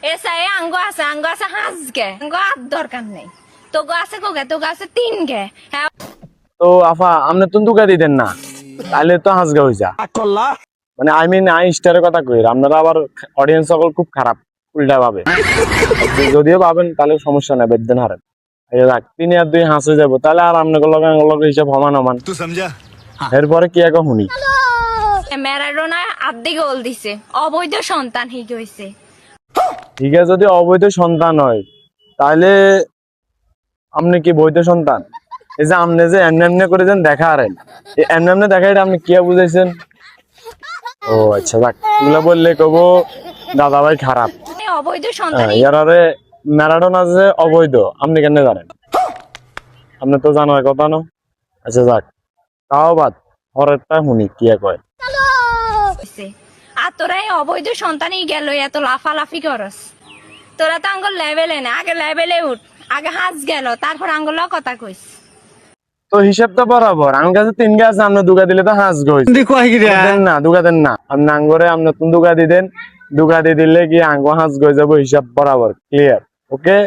এসাই আঙ্গ আছে হাঁস গে আঙ্গ আর দরকার নেই তোগো আছে কোগে তোগো আছে 3 গে হ্যাঁ তো আফা আপনি তো দুকা দিতেন না, তাহলে তো হাসগা হইছা। মানে আই মিন আই স্টারের কথা কই, আপনারা আবার অডিয়েন্স সকল খুব খারাপ উল্টা ভাবে। যদিও ভাবেন তাহলে সমস্যা নাই, বেদন হারেন। এই রাখ 3 আর 2 হাঁস হয়ে যাবো, তাহলে আর আপনাকে লগে হিসাব সমান সমান। तू समझा? এরপরে কি এখন শুনি। ম্যারাডোনা আর্ধেক গোল দিছে অবৈধ সন্তান হিগে হইছে ঠিক আছে, যদি অবৈধ সন্তান হয় তাহলে আপনি কি বৈধ সন্তান? এই যে আপনি যে এমনি এমনি করে যেন দেখা হারেন, এই এমনি এমনি দেখা এটা আপনি কি বুঝাইছেন? ও আচ্ছা, যাক এগুলো বললে কব দাদা ভাই খারাপ। অবৈধ সন্তান ইয়ারে ম্যারাডোনা যে অবৈধ আপনি কেন জানেন? আপনি তো জানার কথা না। আচ্ছা যাক, তাও বাদ, পরেরটা শুনি কি কয়। হইছে আর তোরা এই অবৈধ সন্তানই গেল এত লাফালাফি করস তোরা তো আঙ্গুল লেভেলে না আগে লেভেলে উঠ আগে হাঁস গেল তারপর আঙ্গুল কথা কইস তো হিসাব তো বরাবর, আমার কাছে 3 গে আছে, আপনি দুগা দিলে তো হাঁস গই দেন না, দুগা দেন না। আপনি আঙ্গরে আপনি দুগা দি দেন, দুগা দিয়ে দিলে কি আঙ্গ হাঁস গই যাবো, হিসাব বরাবর ক্লিয়ার। ওকে।